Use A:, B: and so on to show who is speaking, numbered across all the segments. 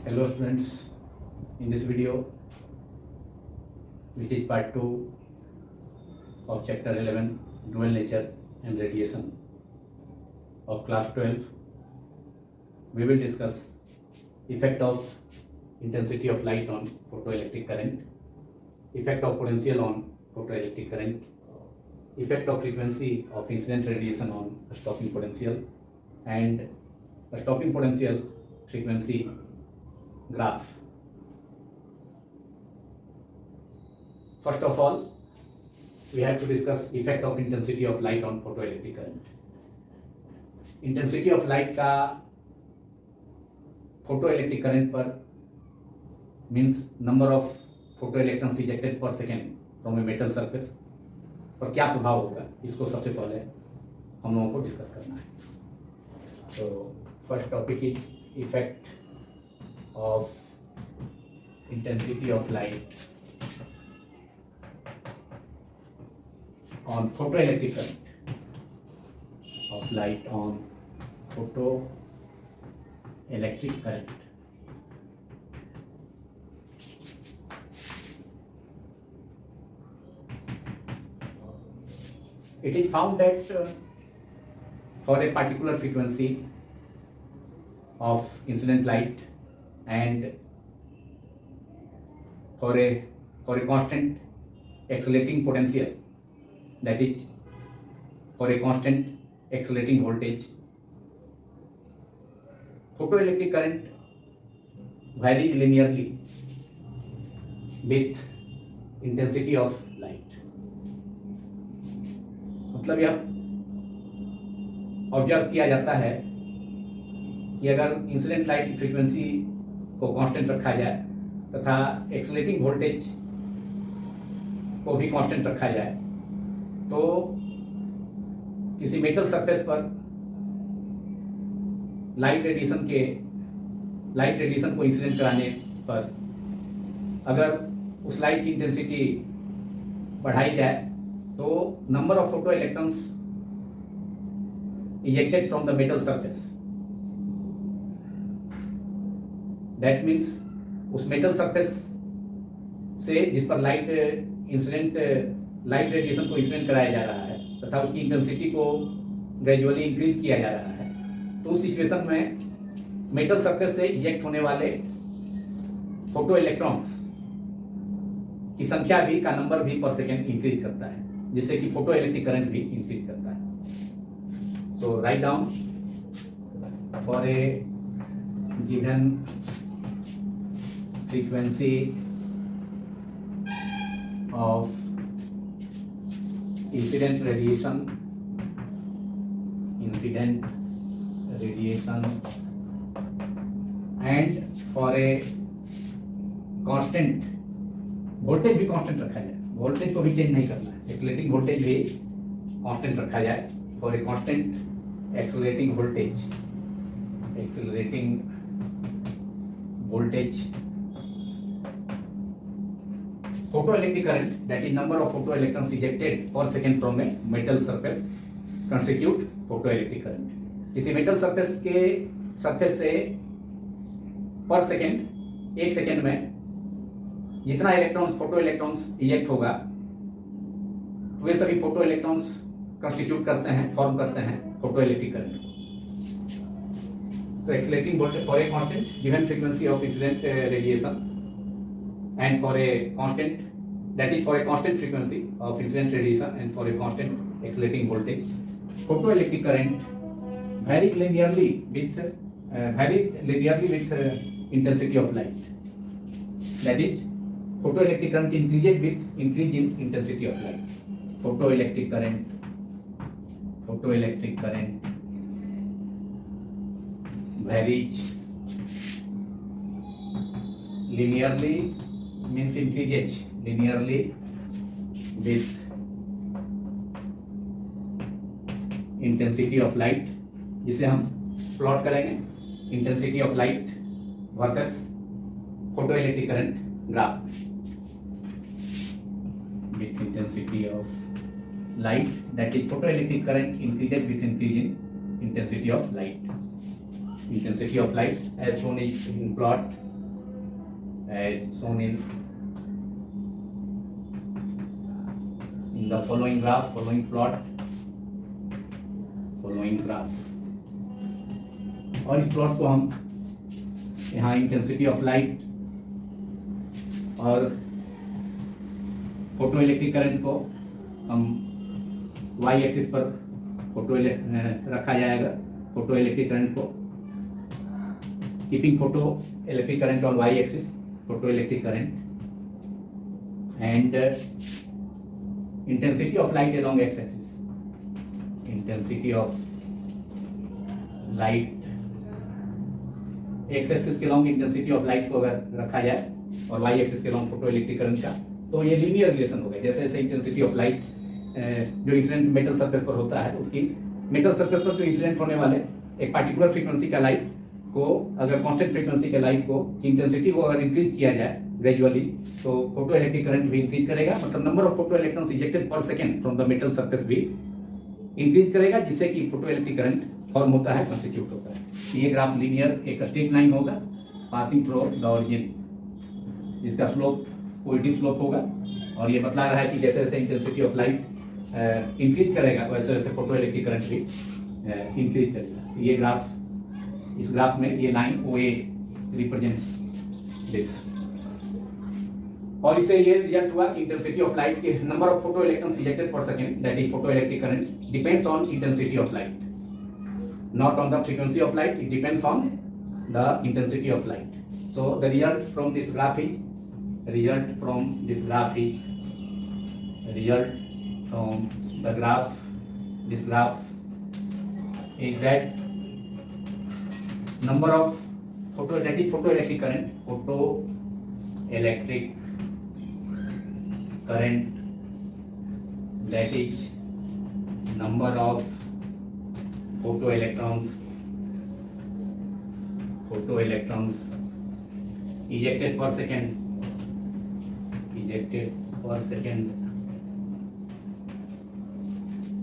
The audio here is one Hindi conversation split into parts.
A: Hello students, in this video which is part 2 of chapter 11 dual nature and radiation of class 12, we will discuss effect of intensity of light on photoelectric current, effect of potential on photoelectric current, effect of frequency of incident radiation on stopping potential and stopping potential frequency graph. First of all, we have to discuss effect of intensity of light on photoelectric current. Intensity of light का फोटोइलेक्ट्रिक करंट पर means number of photo electrons ejected per second from a metal surface पर क्या प्रभाव होगा, इसको सबसे पहले हम लोगों को डिस्कस करना है। तो first topic is effect of intensity of light on photoelectric current of light on photoelectric current. It is found that for a particular frequency of incident light and for a constant accelerating potential, that is for a constant accelerating voltage, photoelectric current varies linearly with intensity of light. मतलब यह ऑब्जर्व किया जाता है कि अगर इंसिडेंट लाइट की फ्रीक्वेंसी को कांस्टेंट रखा जाए तथा एक्सेलरेटिंग वोल्टेज को भी कांस्टेंट रखा जाए तो किसी मेटल सरफेस पर लाइट रेडिएशन को इंसिडेंट कराने पर अगर उस लाइट की इंटेंसिटी बढ़ाई जाए तो number of photo electrons ejected from the metal surface, that means उस मेटल सरफेस से जिस पर लाइट रेडिएशन को इंसिडेंट कराया जा रहा है तथा उसकी इंटेंसिटी को ग्रेजुअली इंक्रीज किया जा रहा है, तो उस सिचुएशन में मेटल सरफेस से इजेक्ट होने वाले फोटो इलेक्ट्रॉन्स की संख्या भी का नंबर भी पर सेकेंड इंक्रीज करता है, जिससे कि फोटो इलेक्ट्रिक करंट भी इंक्रीज करता है। So write down for a given frequency of incident radiation and for a constant voltage भी कांस्टेंट रखा जाए, वोल्टेज को भी चेंज नहीं करना है, एक्सेलरेटिंग वोल्टेज भी कांस्टेंट रखा जाए for a constant accelerating voltage photoelectric current, that is number of photoelectrons ejected per second from a metal surface, constitute photoelectric current. किसी मेटल सरफेस से पर सेकेंड एक सेकेंड में जितना इलेक्ट्रॉन्स फोटो इलेक्ट्रॉन्स इजेक्ट होगा वे सभी फोटो इलेक्ट्रॉन्स कंस्टिट्यूट फॉर्म करते हैं फोटोइलेक्ट्रिक करंट। तो accelerating voltage for a constant given frequency of incident radiation and for a constant, that is for a constant frequency of incident radiation and for a constant accelerating voltage, photoelectric current vary linearly with intensity of light. That is, photoelectric current increases with increase in intensity of light. Photoelectric current varies linearly, means increases linearly with intensity of light, जिसे हम प्लॉट करेंगे intensity of light versus photoelectric current graph with intensity of light, that is photoelectric current increases with increase in intensity of light. Intensity of light as shown in plot as shown in the following graph, following plot, following graph. और इस प्लॉट को हम यहाँ इंटेंसिटी ऑफ लाइट और फोटो इलेक्ट्रिक करंट को हम वाई एक्सिस पर रखा जाएगा, फोटो इलेक्ट्रिक करंट को, keeping photo electric current on Y axis, photo electric current and intensity of light along X axis, intensity of light X axis के लॉन्ग इंटेंसिटी ऑफ लाइट को अगर रखा जाए और वाई एक्सिस के लॉन्ग फोटो इलेक्ट्रिक करंट का, तो ये लीनियर रिलेशन हो गया। जैसे जैसे इंटेंसिटी ऑफ लाइट जो इंसिडेंट मेटल सरफेस पर होता है, उसकी मेटल सरफेस पर जो इंसिडेंट होने वाले एक पार्टिकुलर फ्रीक्वेंसी का लाइट को, अगर कांस्टेंट फ्रीक्वेंसी के लाइट को इंटेंसिटी को अगर इंक्रीज किया जाए ग्रेजुअली, तो फोटो इलेक्ट्रिक करंट भी इंक्रीज करेगा, मतलब number of photo electrons injected per second from the metal surface भी इंक्रीज करेगा, जिससे कि फोटो इलेक्ट्रिक करंट फॉर्म होता है, कॉन्स्टिट्यूट होता है। ये ग्राफ लीनियर एक स्ट्रेट लाइन होगा पासिंग थ्रू द ओरिजिन, जिसका स्लोप पॉजिटिव स्लोप होगा, और ये बतला रहा है कि जैसे जैसे इंटेंसिटी ऑफ लाइट इंक्रीज करेगा वैसे वैसे फोटो इलेक्ट्रिक करंट भी इंक्रीज करेगा। ये ग्राफ, इस ग्राफ में ये line O A represents this, और इससे ये रिजल्ट हुआ कि इंटेंसिटी ऑफ लाइट के number of photo electrons injected per second, that is photo electric current depends on intensity of light, not on the frequency of light, it depends on the intensity of light. So the result from this graph is this graph is that number of photoelectric current, that is number of photoelectrons ejected per second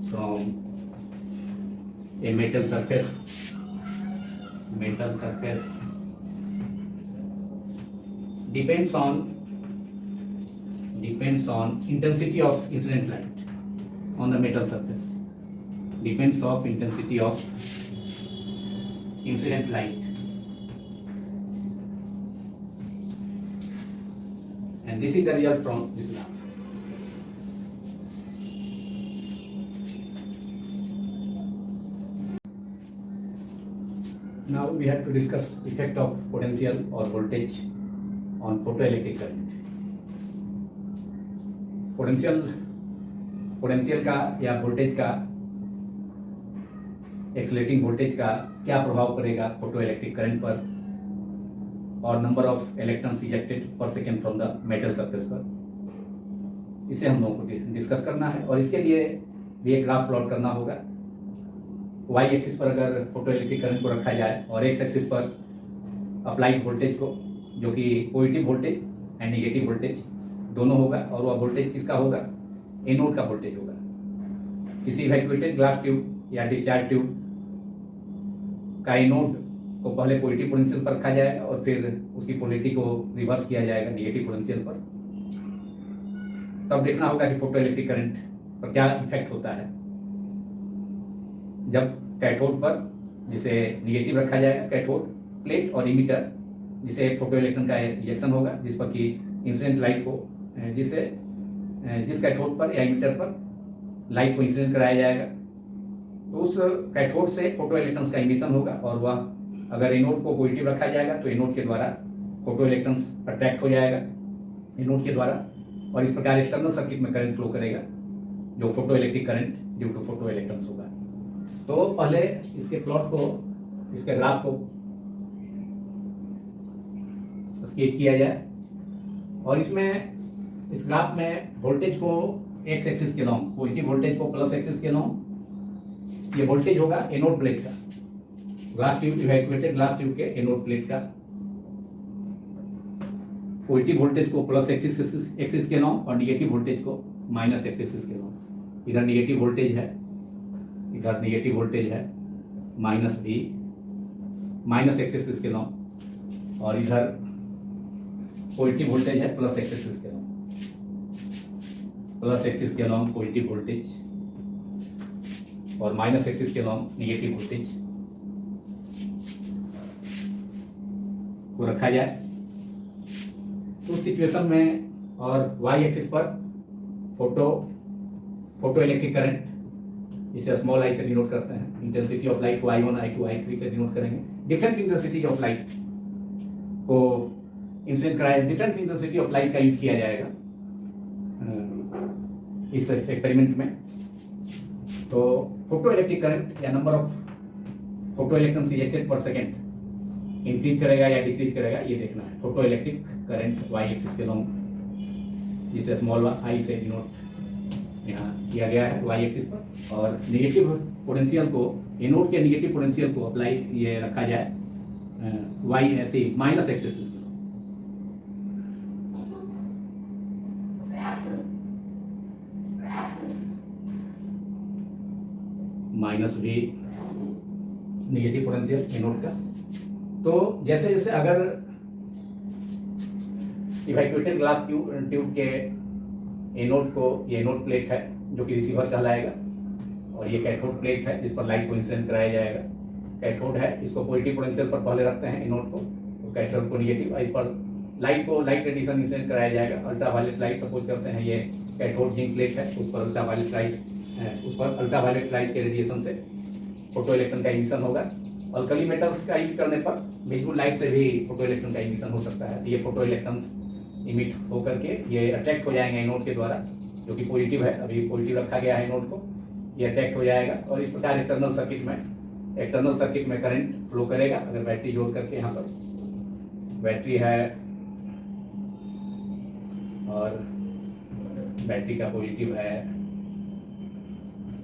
A: from a metal surface depends on intensity of incident light on the metal surface, depends of intensity of incident light, and this is the result from this graph. Now we have to discuss effect of potential or voltage on photoelectric current. Potential का या वोल्टेज का, एक्सलेटिंग वोल्टेज का क्या प्रभाव पड़ेगा फोटो इलेक्ट्रिक करंट पर, और number of electrons ejected per second from the metal surface पर, इसे हम लोगों को डिस्कस करना है। और इसके लिए भी एक ग्राफ प्लॉट करना होगा। वाई एक्सिस पर अगर फोटो इलेक्ट्रिक करंट को रखा जाए और एक्स एक्सिस पर अप्लाइड वोल्टेज को, जो कि positive voltage and negative voltage दोनों होगा, और वह वोल्टेज किसका होगा, एनोड का वोल्टेज होगा। किसी इवैक्यूएटेड ग्लास ट्यूब या डिस्चार्ज ट्यूब का एनोड को पहले पॉजिटिव पोटेंशियल पर रखा जाएगा और फिर उसकी पोलैरिटी को रिवर्स किया जाएगा नेगेटिव पोटेंशियल पर। तब देखना होगा कि फोटो इलेक्ट्रिक करंट पर क्या इफेक्ट होता है। जब कैथोड पर, जिसे नेगेटिव रखा जाएगा, कैथोड प्लेट और इमिटर, जिसे फोटो इलेक्ट्रॉन का इंजेक्शन होगा, जिस पर कि इंसिडेंट लाइट को, जिस कैथोड पर या इमिटर पर लाइट को इंसिडेंट कराया जाएगा, तो उस कैथोड से फोटो इलेक्ट्रॉन्स का इमिशन होगा, और वह अगर एनोड को पॉजिटिव रखा जाएगा तो एनोड के द्वारा फोटो इलेक्ट्रॉन्स अट्रैक्ट हो जाएगा एनोड के द्वारा, और इस प्रकार एक्सटर्नल सर्किट में करंट फ्लो करेगा, जो photo electric current due to photo electrons होगा। तो पहले इसके प्लॉट को, इसके ग्राफ को स्केच किया जाए, और इसमें इस ग्राफ में वोल्टेज को एक्स एक्सिस के लॉन्ग, पॉजिटिव वोल्टेज को प्लस एक्सिस के लॉन्ग, ये वोल्टेज होगा एनोड प्लेट का, glass tube, evacuated glass tube के एनोड प्लेट का। पॉजिटिव वोल्टेज को प्लस एक्सिस के लॉन्ग और निगेटिव वोल्टेज को माइनस एक्सिस के लॉन्ग। इधर नेगेटिव वोल्टेज है, इधर नेगेटिव वोल्टेज है माइनस भी, माइनस एक्सिस के लॉन्ग, और इधर पॉजिटिव वोल्टेज है प्लस एक्सिस के अलॉन्ग, प्लस एक्सिस के अलॉन्ग पॉजिटिव वोल्टेज और माइनस एक्सिस के अलॉन्ग नेगेटिव वोल्टेज को रखा जाए। तो उस सिचुएशन में और वाई एक्सिस पर फोटो इलेक्ट्रिक करंट, इसे स्मॉल आई से डिनोट करते हैं। इंटेंसिटी ऑफ लाइट को I1, I2, I3 से डिनोट करेंगे। डिफरेंट इंटेंसिटी ऑफ लाइट को इंसिडेंट कराया, डिफरेंट इंटेंसिटी ऑफ लाइट का यूज किया जाएगा इस एक्सपेरिमेंट में। तो फोटो इलेक्ट्रिक करंट या number of photo electrons ejected per second increase करेगा या डिक्रीज करेगा, ये देखना है। Photo electric current Y axis के लॉन्ग, जिसे स्मॉल आई से डिनोट यहाँ किया गया है वाई एक्सिस पर, और नेगेटिव पोटेंशियल को, एनोड के नेगेटिव पोटेंशियल को अप्लाई ये रखा जाए वाई माइनस एक्सिस पर। माइनस भी नेगेटिव पोटेंशियल एनोड का। तो जैसे जैसे अगर इवैक्यूएटेड ग्लास ट्यूब के एनोड को, ये एनोड प्लेट है जो कि रिसीवर कहलाएगा, और ये कैथोड प्लेट है जिस पर लाइट को इंसिडेंट कराया जाएगा। कैथोड है, इसको पॉजिटिव पोटेंशियल पर पहले रखते हैं एनोड को, तो कैथोड को निगेटिव, इस पर लाइट रेडिएशन इंसिडेंट कराया जाएगा। अल्ट्रावायलेट लाइट सपोज करते हैं ये कैथोड जिंक प्लेट है, उस पर अल्ट्रावायलेट लाइट के रेडिएशन से फोटो इलेक्ट्रॉन का इमिशन होगा। अल्कली मेटल्स का यूज करने पर विजिबल लाइट से भी फोटो इलेक्ट्रॉन का इमिशन हो सकता है। तो ये फोटो इलेक्ट्रॉन्स इमिट होकर के ये अट्रैक्ट हो जाएंगे एनोड के द्वारा, जो कि पॉजिटिव है, अभी पॉजिटिव रखा गया है एनोड को, ये अट्रैक्ट हो जाएगा। और इस प्रकार एक्सटर्नल सर्किट में करंट फ्लो करेगा। अगर बैटरी जोड़ करके, यहाँ पर बैटरी है और बैटरी का पॉजिटिव है,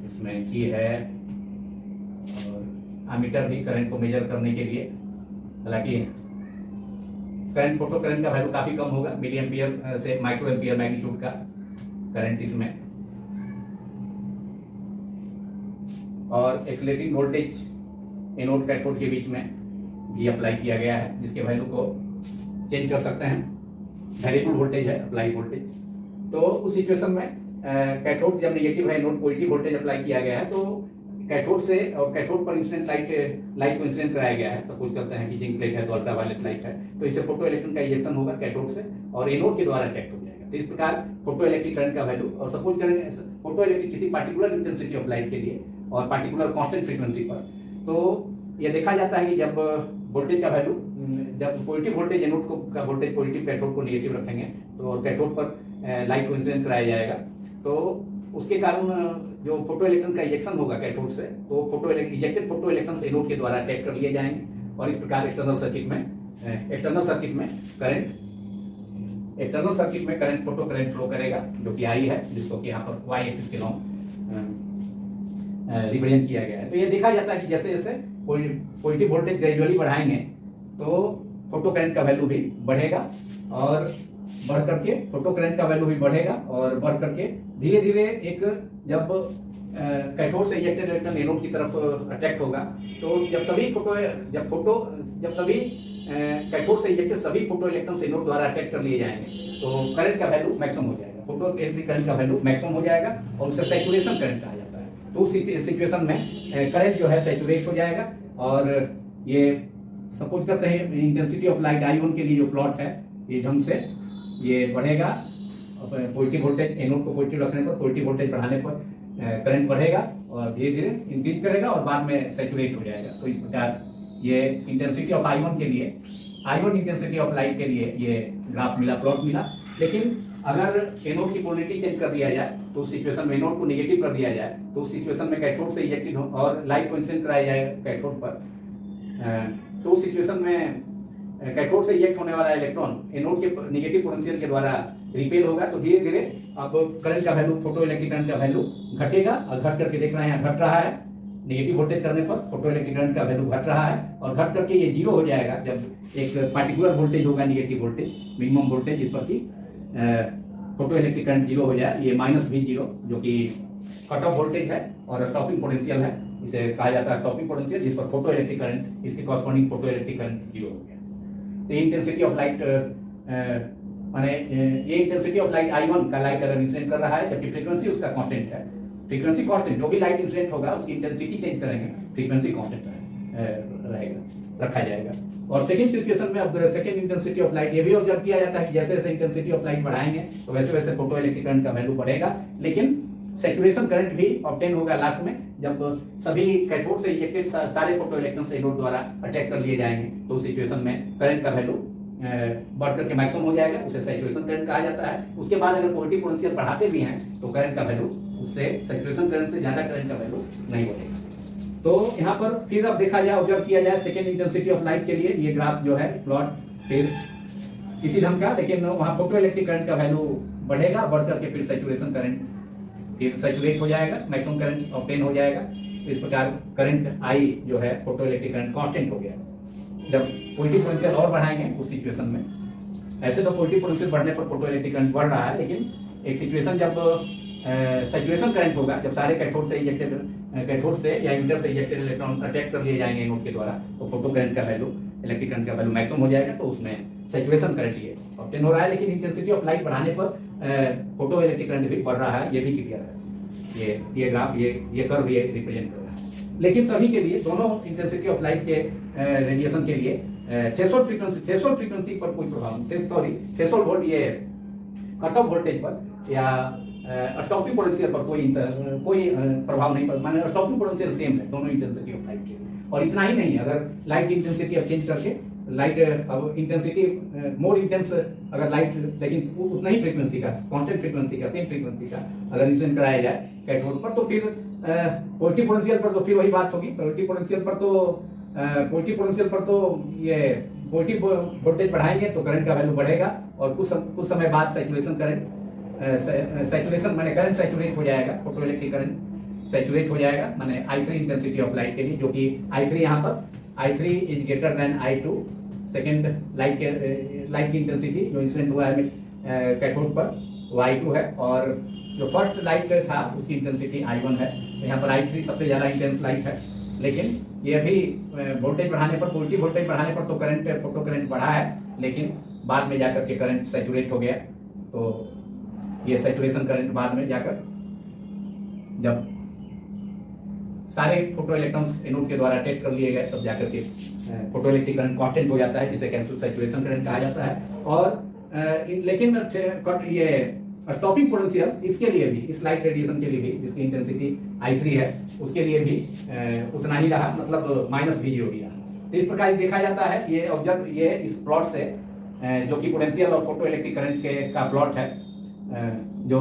A: इसमें की है, और एमीटर भी करंट को मेजर करने के लिए। हालांकि करंट, फोटो करंट का वैल्यू काफ़ी कम होगा, मिली एम्पियर से माइक्रो एम्पियर मैग्नीट्यूड का करंट इसमें। और एक्सीलरेटिंग वोल्टेज एनोड कैथोड के बीच में भी अप्लाई किया गया है, जिसके वैल्यू को चेंज कर सकते हैं। वेरिएबल वोल्टेज है, अप्लाई वोल्टेज। तो उस सिचुएशन में कैथोड जब नेगेटिव है, एनोड पॉजिटिव वोल्टेज अप्लाई किया गया है, तो कैथोड से, और कैथोड पर इंसिडेंट लाइट को इंसिडेंट कराया गया है। सपोज करते हैं कि जिंक प्लेट है तो अल्ट्रावायलेट लाइट है, तो इससे फोटो इलेक्ट्रॉन का इंजेक्शन होगा कैथोड से और एनोड के द्वारा अट्रैक्ट हो जाएगा। तो इस प्रकार फोटो इलेक्ट्रिक करंट का वैल्यू, और सपोज करेंगे फोटो इलेक्ट्रिक किसी पार्टिकुलर इंटेंसिटी ऑफ लाइट के लिए और पार्टिकुलर कांस्टेंट फ्रीक्वेंसी पर, तो ये देखा जाता है कि जब वोल्टेज का वैल्यू, जब पॉजिटिव वोल्टेज एनोड को का वोल्टेज पॉजिटिव, कैथोड को नेगेटिव रखेंगे, तो और कैथोड पर लाइट को इंसिडेंट कराया जाएगा, तो उसके कारण जो फोटो इलेक्ट्रॉन का इंजेक्शन होगा कैथोड से, तो इजेक्टेड फोटो इलेक्ट्रॉन्स एनोड के द्वारा अटैक कर लिए जाएंगे, और इस प्रकार एक्सटर्नल सर्किट में करंट, फोटो करंट फ्लो करेगा, जो कि आई है, जिसको कि यहाँ पर वाई एक्सिस के लॉन्ग रिप्रेजेंट किया गया है। तो ये देखा जाता है कि जैसे जैसे पॉजिटिव वोल्टेज ग्रेजुअली बढ़ाएंगे तो फोटो करंट का वैल्यू भी बढ़ेगा, और बढ़ करके फोटो करंट का वैल्यू भी बढ़ेगा, और बढ़ करके धीरे धीरे एक, जब कैथोड से इंजेक्टेड इलेक्ट्रॉन एनोड की तरफ अट्रैक्ट होगा, तो जब सभी कैथोड से इंजेक्टेड सभी फोटो इलेक्ट्रॉन एनोड द्वारा अटैक कर लिए जाएंगे, तो करंट का वैल्यू मैक्सिमम हो जाएगा, फोटो इलेक्ट्रिक करंट का वैल्यू मैक्सिमम हो जाएगा, और उसे सैचुरेशन करंट कहा जाता है। तो उस सिचुएशन में करंट जो है सैचुरेट हो जाएगा, और ये सपोज करते हैं इंटेंसिटी ऑफ लाइट I1 के लिए जो प्लॉट है, ये ढंग से ये बढ़ेगा। पॉजिटिव वोल्टेज, एनोड को पॉजिटिव रखने पर, पॉजिटिव वोल्टेज बढ़ाने पर करंट बढ़ेगा और धीरे धीरे इंक्रीज करेगा और बाद में सैचुरेट हो जाएगा। तो इस प्रकार ये इंटेंसिटी ऑफ I1 के लिए, I1 इंटेंसिटी ऑफ लाइट के लिए ये ग्राफ मिला, प्लॉट मिला। लेकिन अगर एनोड की पोलैरिटी चेंज कर दिया जाए, तो उस सिचुएशन में एनोड को नेगेटिव कर दिया जाए, तो उस सिचुएशन में कैथोड से इंजेक्टेड हो और लाइट को इंसिडेंट कराया जाए कैथोड पर, तो उस सिचुएशन में कैथोड से इंजेक्ट होने वाला इलेक्ट्रॉन एनोड के नेगेटिव पोटेंशियल के द्वारा रिपेल होगा। तो धीरे धीरे अब करंट का वैल्यू, फोटो इलेक्ट्रिक करंट का वैल्यू घटेगा, और घट करके देख रहे हैं यहाँ घट रहा है। नेगेटिव वोल्टेज करने पर फोटो इलेक्ट्रिक करंट का वैल्यू घट रहा है, और घट करके ये जीरो हो जाएगा जब एक पार्टिकुलर वोल्टेज होगा, नेगेटिव वोल्टेज, मिनिमम वोल्टेज, जिस पर कि फोटो इलेक्ट्रिक करंट जीरो हो जाए। ये माइनस भी जीरो, जो कि कट ऑफ वोल्टेज है और स्टॉपिंग पोटेंशियल है, इसे कहा जाता है स्टॉपिंग पोटेंशियल, जिस पर फोटो इलेक्ट्रिक करंट, इसके corresponding photo electric current zero हो गया। तो इंटेंसिटी ऑफ लाइट माने ये इंटेंसिटी ऑफ लाइट I1 का लाइट अगर इंसिडेंट कर रहा है, जबकि फ्रीक्वेंसी उसका कांस्टेंट है, फ्रीक्वेंसी कांस्टेंट, जो भी लाइट इंसिडेंट होगा उसकी इंटेंसिटी चेंज करेंगे, फ्रीक्वेंसी कांस्टेंट रहेगा, रखा जाएगा। और सेकंड सिचुएशन में अब सेकंड इंटेंसिटी ऑफ लाइट ये भी ऑब्जर्व किया जाता है कि जैसे जैसे इंटेंसिटी ऑफ लाइट बढ़ाएंगे तो वैसे वैसे फोटो इलेक्ट्रिक करंट का वैल्यू बढ़ेगा, लेकिन सैचुरेशन करंट भी ऑब्टेन होगा लास्ट में, जब सभी कैथोड से इंजेक्टेड सारे फोटो इलेक्ट्रॉन्स एनोड द्वारा अटैक कर लिए जाएंगे, तो उस सिचुएशन में करंट का वैल्यू बढ़ करके मैक्सिमम हो जाएगा, उसे सैचुरेशन करंट कहा जाता है। उसके बाद अगर पॉजिटिव पोटेंशियल बढ़ाते भी हैं तो करंट का वैल्यू उससे सैचुरेशन करंट से ज़्यादा करंट का वैल्यू नहीं बढ़ेगा। तो यहाँ पर फिर अब देखा जाए, ऑब्जर्व किया जाए सेकेंड इंटेंसिटी ऑफ लाइट के लिए ये ग्राफ जो है प्लॉट फिर इसी ढंग का, लेकिन वहाँ फोटो इलेक्ट्रिक करंट का वैल्यू बढ़ेगा, बढ़ करके फिर सैचुरेशन करंट फिर सैचुरेट हो जाएगा, मैक्सिमम करंट ऑब्टेन हो जाएगा। तो इस प्रकार करंट I जो है फोटो इलेक्ट्रिक करंट कांस्टेंट हो गया। जब पॉजिटिव पोटेंशियल और बढ़ाएंगे उस सिचुएशन में, ऐसे तो पॉजिटिव पोटेंशियल बढ़ने पर फोटो इलेक्ट्रिक करंट बढ़ रहा है, लेकिन एक सिचुएशन जब सैचुरेशन करंट होगा, जब सारे कैथोड से या इंटर से इंजेक्टेड इलेक्ट्रॉन अटैक कर लिए जाएंगे एनोड के द्वारा, तो फोटो करंट का वैल्यू, इलेक्ट्रिक करंट का वैल्यू मैक्सिमम हो जाएगा, तो उसमें सैचुरेशन करंट ये ऑब्टेन हो रहा है। लेकिन इंटेंसिटी ऑफ लाइट बढ़ाने पर फोटो इलेक्ट्रिक करंट भी बढ़ रहा है, ये भी क्लियर है। ये ग्राफ ये कर्व ये रिप्रेजेंट कर रहा है। लेकिन सभी के लिए, दोनों इंटेंसिटी ऑफ लाइट के रेडिएशन के लिए थ्रेशोल्ड फ्रीक्वेंसी पर कोई प्रभाव नहीं, थ्रेशोल्ड वोल्ट ये कट ऑफ वोल्टेज पर या स्टॉपिंग पोटेंशियल पर कोई प्रभाव नहीं पड़ता। माने स्टॉपिंग पोटेंशियल सेम है दोनों इंटेंसिटी ऑफ लाइट के लिए। और इतना ही नहीं, अगर लाइट इंटेंसिटी अब चेंज करके लाइट अब इंटेंसिटी मोर इंटेंस अगर लाइट, लेकिन उतना ही फ्रीक्वेंसी का, कांस्टेंट फ्रीक्वेंसी का, सेम फ्रीक्वेंसी का अगर इंसिडेंट कराया जाए कैथोड पर, तो फिर पॉजिटिव पोटेंशियल पर तो फिर वही बात होगी। पॉजिटिव पोटेंशियल पर तो ये पॉजिटिव वोल्टेज बढ़ाएंगे तो करंट का वैल्यू बढ़ेगा, और कुछ समय बाद सैचुरेशन करंट माने करंट सैचुरेट हो जाएगा, फोटो इलेक्ट्रिक करंट सैचुरेट हो जाएगा, माने I3 इंटेंसिटी ऑफ लाइट के लिए, जो कि I3 यहाँ पर I3 is greater than I2, second light की इंटेंसिटी जो इंसिडेंट हुआ है कैथोड पर वो I2 है, और जो फर्स्ट लाइट था उसकी इंटेंसिटी I1 है। तो यहाँ पर I3 सबसे ज़्यादा इंटेंस लाइट है, लेकिन ये अभी वोल्टेज बढ़ाने पर, पॉजिटिव वोल्टेज बढ़ाने पर तो करंट, फोटो करंट बढ़ा है, लेकिन बाद में जाकर के करंट सैचुरेट हो गया। तो ये सैचुरेशन करंट बाद में जाकर, जब सारे फोटो इलेक्ट्रॉन्स एनोड के द्वारा अटैक कर लिए गए, तब जाकर के फोटो इलेक्ट्रिक करंट कांस्टेंट हो जाता है, जिसे कैंसल सैचुरेशन करंट कहा जाता है। और लेकिन ये स्टॉपिंग पोटेंशियल इसके लिए भी, इस लाइट रेडिएशन के लिए भी, जिसकी इंटेंसिटी I3 है, उसके लिए भी उतना ही रहा, मतलब -V0 ही रहा। तो इस प्रकार देखा जाता है। ये ऑब्जर्व, ये इस प्लॉट से जो कि पोटेंशियल और फोटो इलेक्ट्रिक करंट के का प्लॉट है, जो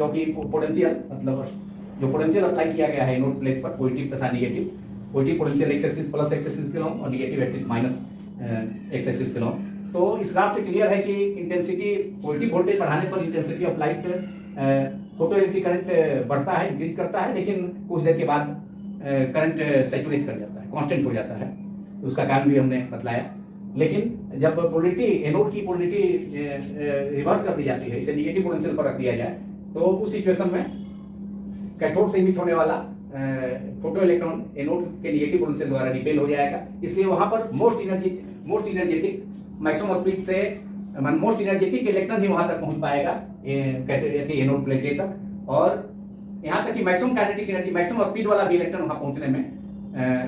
A: कि पोटेंशियल, मतलब जो पोटेंशियल अप्लाई किया गया है एनोड प्लेट पर, पॉजिटिव तथा negative, positive potential x axis plus x axis के लॉन्ग और negative axis minus x axis के लॉन्ग। तो इस ग्राफ से क्लियर है कि इंटेंसिटी, पॉजिटिव वोल्टेज बढ़ाने पर intensity of light photo electric current बढ़ता है, इंक्रीज करता है, लेकिन कुछ देर के बाद करंट सैचुरेट कर जाता है, कांस्टेंट हो जाता है। उसका कारण भी हमने बतलाया। लेकिन जब पोलरिटी, एनोड की पोलरिटी रिवर्स कर दी जाती है, इसे नेगेटिव पोटेंशियल पर रख दिया जाए, तो उस सिचुएशन में कैथोड से इमिट होने वाला फोटो इलेक्ट्रॉन एनोड के नेगेटिव पोटेंशियल द्वारा रिपेल हो जाएगा। इसलिए वहां पर मोस्ट एनर्जेटिक मैक्सिमम स्पीड से मोस्ट एनर्जेटिक इलेक्ट्रॉन ही वहां तक पहुंच पाएगा एनोड प्लेट तक, और यहाँ तक कि maximum kinetic energy, maximum speed वाला भी इलेक्ट्रॉन वहां पहुंचने में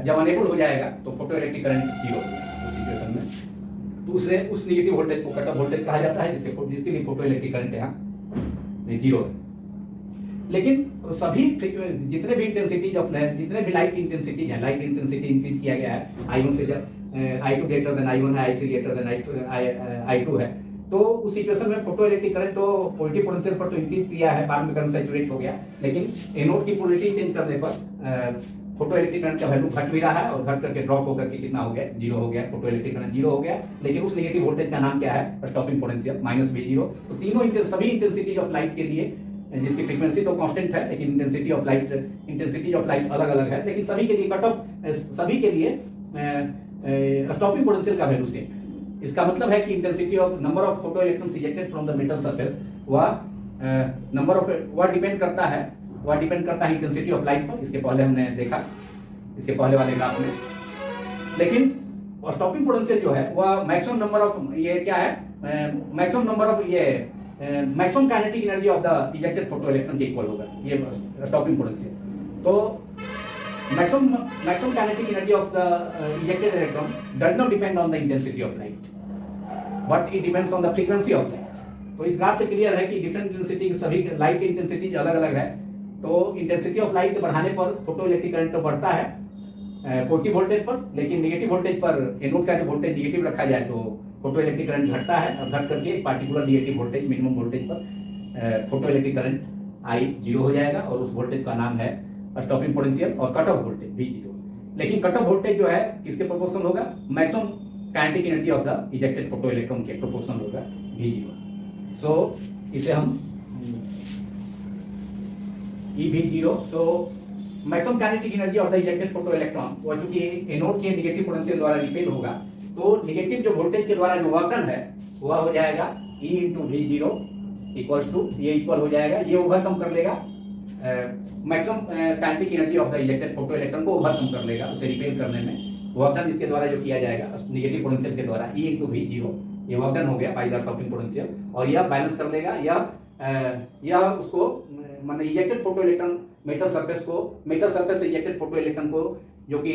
A: जब अनेबल हो जाएगा, तो फोटो इलेक्ट्रिक करंट जीरो उस सिचुएशन में। तो उस नेगेटिव वोल्टेज को कट ऑफ वोल्टेज कहा जाता है, जिसके लिए फोटो इलेक्ट्रिक करंट यहाँ जीरो है। लेकिन सभी जितने भी इंटेंसिटी ऑफ जितने भी लाइट इंटेंसिटी है, लाइट इंटेंसिटी इंक्रीज किया गया है I1 से, जब I2 ग्रेटर देन I1 है, I3 ग्रेटर देन I2 है, तो उस सिचुएशन में फोटो इलेक्ट्रिक करंट तो पॉजिटिव पोटेंशियल पर तो इंक्रीज किया है, बाद में करंट सैचुरेट हो गया, लेकिन एनोड की पोलरिटी चेंज करने पर फोटो इलेक्ट्रिक करंट का वैल्यू घट भी रहा है, और घट करके ड्रॉप होकर के कितना हो गया, जीरो हो गया, फोटो इलेक्ट्रिक करंट जीरो हो गया। लेकिन उस नेगेटिव वोल्टेज का नाम क्या है, स्टॉपिंग पोटेंशियल -V0। तो तीनों सभी इंटेंसिटी ऑफ लाइट के लिए, जिसकी फ्रीक्वेंसी तो कांस्टेंट है, लेकिन इंटेंसिटी ऑफ लाइट अलग अलग है, लेकिन सभी के लिए कट ऑफ, सभी के लिए स्टॉपिंग पोटेंशियल का वैल्यू सेम। इसका मतलब है कि intensity of number of photo electrons ejected from the metal surface, वह डिपेंड करता है इंटेंसिटी ऑफ लाइट पर। इसके पहले हमने देखा, इसके पहले वाले ग्राफ में। लेकिन और स्टॉपिंग पोटेंशियल जो है वह मैक्सिमम नंबर ऑफ ये क्या है, मैक्सिमम नंबर ऑफ ये maximum kinetic energy of the ejected photoelectron के इक्वल होगा ये स्टॉपिंग पोटेंशियल। तो maximum kinetic energy of the ejected electron does not depend on the intensity of light, but it depends on the frequency of light। तो इस ग्राफ से क्लियर है कि डिफरेंट इंटेंसिटी सभी लाइट की इंटेंसिटी अलग अलग है। तो इंटेंसिटी ऑफ लाइट बढ़ाने पर फोटो इलेक्ट्रिक करंट तो बढ़ता है पॉजिटिव वोल्टेज पर, लेकिन नेगेटिव वोल्टेज पर एनोड का जो वोल्टेज नेगेटिव रखा जाए तो फोटो इलेक्ट्रिक करंट घटता है, और घट करके particular negative voltage minimum voltage पर photo electric current I zero हो जाएगा, और उस वोल्टेज का नाम है स्टॉपिंग पोटेंशियल और कट ऑफ वोल्टेज भी जीरो। लेकिन कट ऑफ वोल्टेज जो है किसके प्रोपोर्शनल होगा, maximum kinetic energy of the ejected photo electron के प्रोपोर्शनल होगा भी जीरो। सो इसे हम ई भी zero. So maximum kinetic energy of the ejected photo electron वो चूंकि एनोड के नेगेटिव पोटेंशियल द्वारा रिपेल होगा, तो नेगेटिव जो वोल्टेज के द्वारा जो वर्क डन है वह हो जाएगा E into V zero equals to, ये इक्वल हो जाएगा, ये ओवरकम कर लेगा maximum kinetic energy of the ejected photo electron को ओवरकम कर लेगा, उसे रिपेल करने में वर्क डन इसके द्वारा जो किया जाएगा नेगेटिव पोटेंशियल के द्वारा ई इंटू वी जीरो, ये वर्क डन हो गया बाय द स्टॉपिंग पोटेंशियल, और यह बैलेंस कर लेगा यह उसको माने ejected photo electron metal surface से इजेक्टेड फोटो इलेक्ट्रॉन को जो कि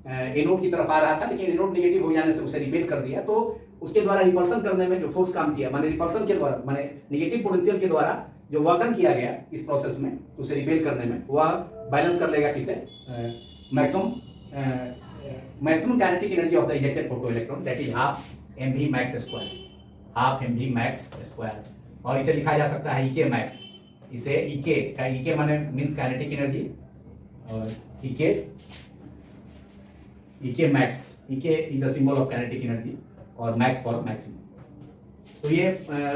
A: एनोड की तरफ आ रहा था, लेकिन एनोड नेगेटिव हो जाने से उसे रिपेल कर दिया, तो उसके द्वारा रिपल्सन करने में जो फोर्स काम किया माने रिपल्सन के द्वारा माने नेगेटिव पोटेंशियल के द्वारा जो वर्क डन किया गया इस प्रोसेस में उसे रिपेल करने में, वह बैलेंस कर लेगा किसे, maximum kinetic energy of the ejected photo electron that is half mv max square, half mv max square, और इसे लिखा जा सकता है ek max, इसे ek माने मींस काइनेटिक एनर्जी, और ek max, ek is the symbol of kinetic energy और मैक्स फॉर मैक्सिमम। तो ये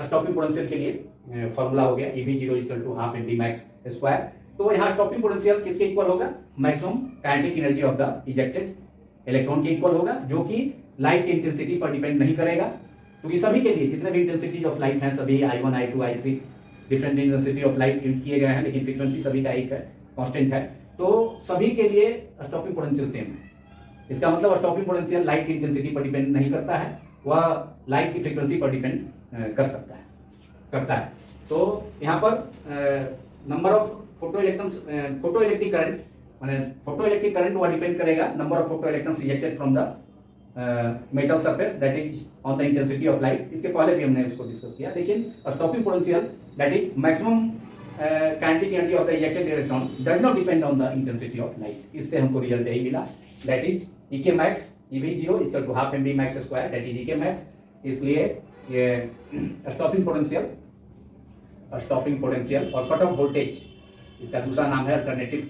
A: स्टॉपिंग पोटेंशियल के लिए फॉर्मूला हो गया, Ev zero equal to half mv max square. तो यहाँ स्टॉपिंग पोटेंशियल किसके इक्वल होगा, maximum kinetic energy of the ejected electron के इक्वल होगा, जो कि लाइट की इंटेंसिटी पर डिपेंड नहीं करेगा, क्योंकि सभी के लिए जितने भी इंटेंसिटी ऑफ लाइट हैं सभी I1 I2 I3 different intensity of light use किए गए हैं, लेकिन फ्रीक्वेंसी सभी का एक है, कांस्टेंट है, तो सभी के लिए स्टॉपिंग पोटेंशियल सेम है। इसका मतलब स्टॉपिंग पोटेंशियल लाइट की इंटेंसिटी पर डिपेंड नहीं करता है, वह लाइट की फ्रीक्वेंसी पर डिपेंड करता है। तो यहाँ पर number of photo electric current माने फोटो इलेक्ट्रिक करंट वह डिपेंड करेगा number of photo electrons ejected from the metal surface that is on the intensity of light. इसके पहले भी हमने उसको डिस्कस किया, लेकिन stopping potential that is maximum kinetic energy of the ejected electron does not depend on the intensity of light. इससे हमको रिजल्ट यही मिला, that is Ek max Ev zero equal to half mv max square that is Ek max। इसलिए ये स्टॉपिंग पोटेंशियल और कट ऑफ वोल्टेज इसका दूसरा नाम है अल्टरनेटिव,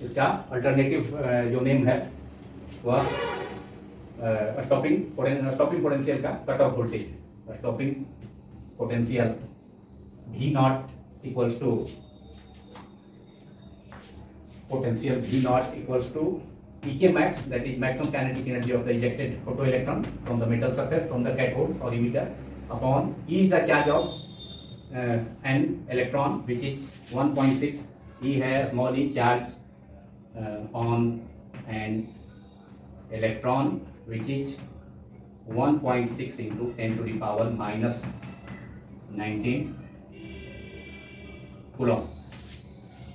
A: इसका अल्टरनेटिव जो नेम है वह स्टॉपिंग पोटेंशियल का cut off voltage, stopping potential V naught equals to potential V naught equals to Ek max, that is maximum kinetic energy of the ejected photoelectron from the metal surface from the cathode or emitter upon E is the charge of an electron which is 1.6, E है small e charge on an electron which is 1.6 into 10 to the power minus 19 coulomb.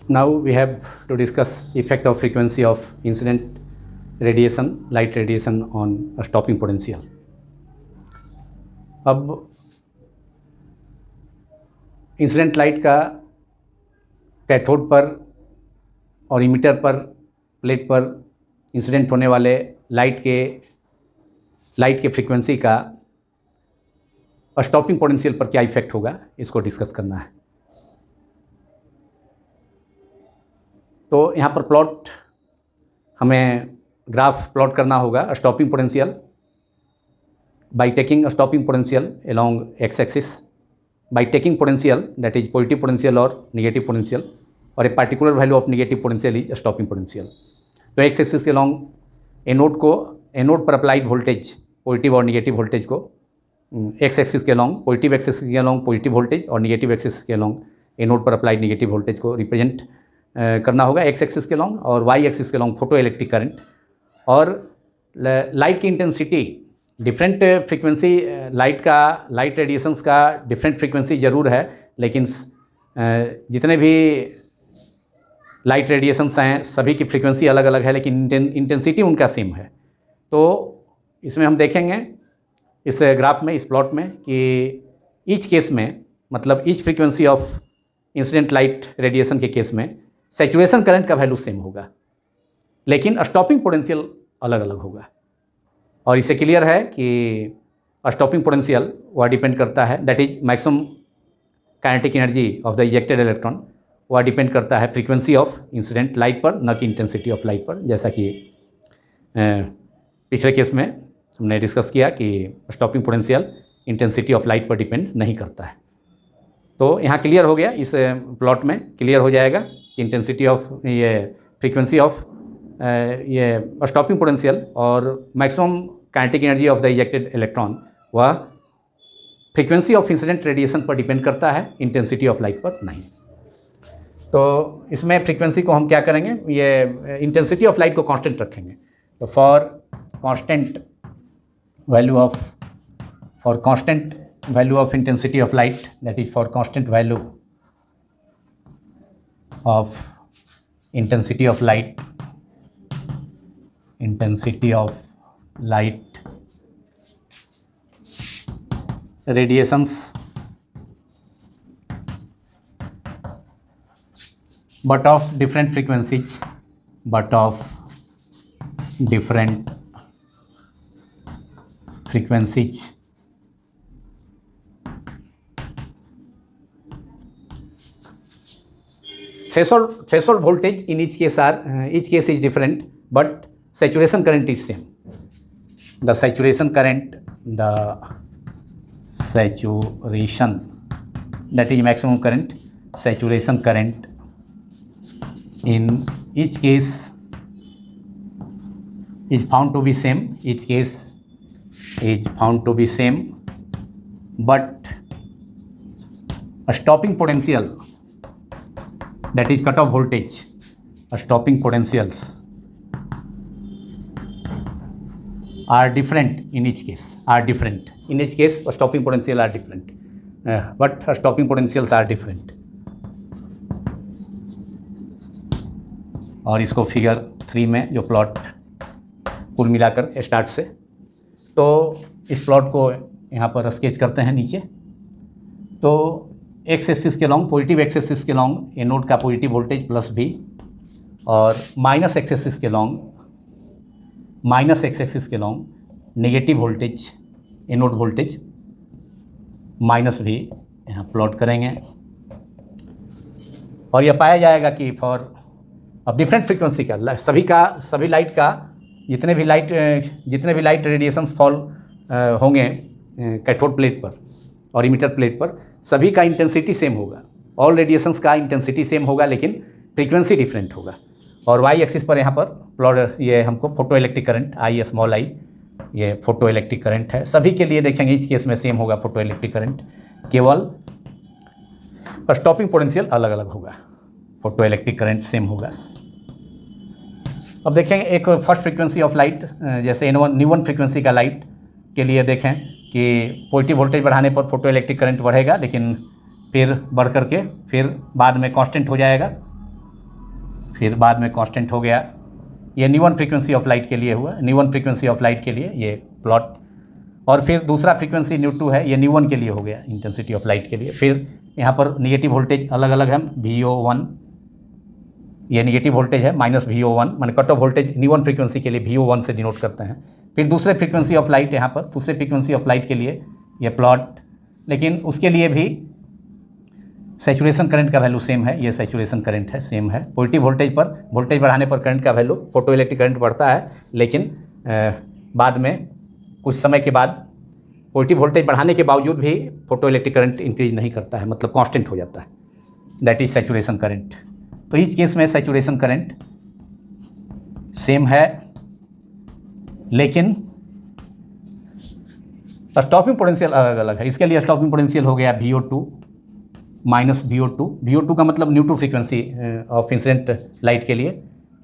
A: Now we have to discuss effect of frequency of incident radiation, light radiation on a stopping potential. अब इंसिडेंट लाइट का कैथोड पर और इमिटर पर प्लेट पर इंसिडेंट होने वाले लाइट के फ्रीक्वेंसी का स्टॉपिंग पोटेंशियल पर क्या इफेक्ट होगा, इसको डिस्कस करना है। तो यहाँ पर हमें ग्राफ प्लॉट करना होगा stopping potential by taking stopping potential along X axis, by taking potential that is positive potential और नेगेटिव पोटेंशियल, और a particular value of negative potential is stopping potential. तो एक्स एक्सिस के अलोंग एनोड पर अप्लाइड वोल्टेज पॉजिटिव और नेगेटिव वोल्टेज को, एक्स एक्सिस के अलोंग पॉजिटिव एक्सिस के अलोंग पॉजिटिव वोल्टेज और नेगेटिव एक्सिस के अलोंग एनोड पर अप्लाइड नेगेटिव वोल्टेज को रिप्रेजेंट करना होगा एक्स एक्सिस के लॉन्ग, और वाई एक्सिस के लॉन्ग फोटो इलेक्ट्रिक करंट, और लाइट की intensity different frequency, light radiations का डिफरेंट फ्रीक्वेंसी ज़रूर है, लेकिन जितने भी लाइट रेडिएशंस हैं सभी की फ्रीक्वेंसी अलग अलग है, लेकिन इंटेंसिटी उनका सेम है। तो इसमें हम देखेंगे इस ग्राफ में, इस प्लॉट में, कि ईच केस में, मतलब each frequency of incident light radiation के केस में सैचुरेशन करंट का वैल्यू सेम होगा, लेकिन स्टॉपिंग पोटेंशियल अलग अलग होगा। और इससे क्लियर है कि स्टॉपिंग पोटेंशियल वह डिपेंड करता है, that is maximum kinetic energy of the ejected electron, वह डिपेंड करता है फ्रीक्वेंसी ऑफ इंसिडेंट लाइट पर, न कि इंटेंसिटी ऑफ लाइट पर। जैसा कि पिछले केस में हमने डिस्कस किया कि stopping potential intensity of light पर डिपेंड नहीं करता है। तो यहाँ क्लियर हो गया, इस प्लॉट में क्लियर हो जाएगा कि इंटेंसिटी ऑफ ये फ्रीक्वेंसी ऑफ ये स्टॉपिंग पोटेंशियल और maximum kinetic energy of the ejected electron वह फ्रीक्वेंसी ऑफ इंसिडेंट रेडिएशन पर डिपेंड करता है, इंटेंसिटी ऑफ लाइट पर नहीं। तो इसमें फ्रीक्वेंसी को हम क्या करेंगे, ये इंटेंसिटी ऑफ लाइट को कांस्टेंट रखेंगे। तो for constant value of intensity of light, that is for constant value of intensity of light radiations but of different frequencies, threshold voltage in each case is different, but saturation current is same. The saturation, that is maximum current, saturation current in each case is found to be same. But a stopping potential, that is cutoff voltage, stopping potentials are different in each case. Stopping potential are different, but stopping potentials are different. और इसको फिगर 3 में जो प्लॉट कुल मिलाकर स्टार्ट से, तो इस प्लॉट को यहाँ पर स्केच करते हैं नीचे। तो एक्स एक्सिस के लॉन्ग, पॉजिटिव एक्स एक्सिस के लॉन्ग एनोड का पॉजिटिव वोल्टेज प्लस V, और माइनस एक्स एक्सिस के long negative voltage, anode voltage minus V यहाँ प्लॉट करेंगे। और यह पाया जाएगा कि फॉर अब डिफरेंट फ्रीक्वेंसी का सभी लाइट का जितने भी लाइट रेडिएशंस फॉल होंगे कैथोड प्लेट पर और इमिटर प्लेट पर, सभी का इंटेंसिटी सेम होगा। ऑल रेडिएशंस का इंटेंसिटी सेम होगा, लेकिन फ्रीक्वेंसी डिफरेंट होगा। और वाई एक्सिस पर यहाँ पर प्लॉट ये हमको फोटो इलेक्ट्रिक करंट I, ये फोटो इलेक्ट्रिक करंट है। सभी के लिए देखेंगे इस केस में सेम होगा फोटो इलेक्ट्रिक करंट, केवल स्टॉपिंग पोटेंशियल अलग अलग होगा, फोटो इलेक्ट्रिक करंट सेम होगा। अब देखेंगे एक फर्स्ट फ्रीक्वेंसी ऑफ लाइट, जैसे N1 फ्रीक्वेंसी का लाइट के लिए देखें कि पॉजिटिव वोल्टेज बढ़ाने पर फोटो इलेक्ट्रिक करंट बढ़ेगा, लेकिन फिर बढ़ करके फिर बाद में कांस्टेंट हो जाएगा, फिर बाद में कांस्टेंट हो गया। ये N1 फ्रीक्वेंसी ऑफ लाइट के लिए हुआ, N1 फ्रीक्वेंसी ऑफ लाइट के लिए ये प्लॉट। और फिर दूसरा फ्रीक्वेंसी N2 है, ये N1 के लिए हो गया, इंटेंसिटी ऑफ लाइट के लिए। फिर यहाँ पर निगेटिव वोल्टेज अलग अलग है, VO1, ये निगेटिव वोल्टेज है, माइनस VO1, माने cut off voltage N1 frequency के लिए VO1 से डिनोट करते हैं। फिर दूसरे फ्रीक्वेंसी ऑफ लाइट, यहाँ पर दूसरे फ्रीक्वेंसी ऑफ लाइट के लिए ये प्लॉट, लेकिन उसके लिए भी सैचुरेशन करंट का वैल्यू सेम है, ये सैचुरेशन करंट है, सेम है। पॉजिटिव वोल्टेज पर वोल्टेज बढ़ाने पर करंट का वैल्यू, फोटो इलेक्ट्रिक करंट बढ़ता है, लेकिन बाद में कुछ समय के बाद पॉजिटिव वोल्टेज बढ़ाने के बावजूद भी फोटो इलेक्ट्रिक करंट इंक्रीज नहीं करता है, मतलब कांस्टेंट हो जाता है, दैट इज सैचुरेशन करंट। तो इस केस में सैचुरेशन करंट सेम है, लेकिन स्टॉपिंग पोटेंशियल अलग अलग है। इसके लिए स्टॉपिंग पोटेंशियल हो गया VO2 माइनस VO2 का मतलब neutral frequency of incident light के लिए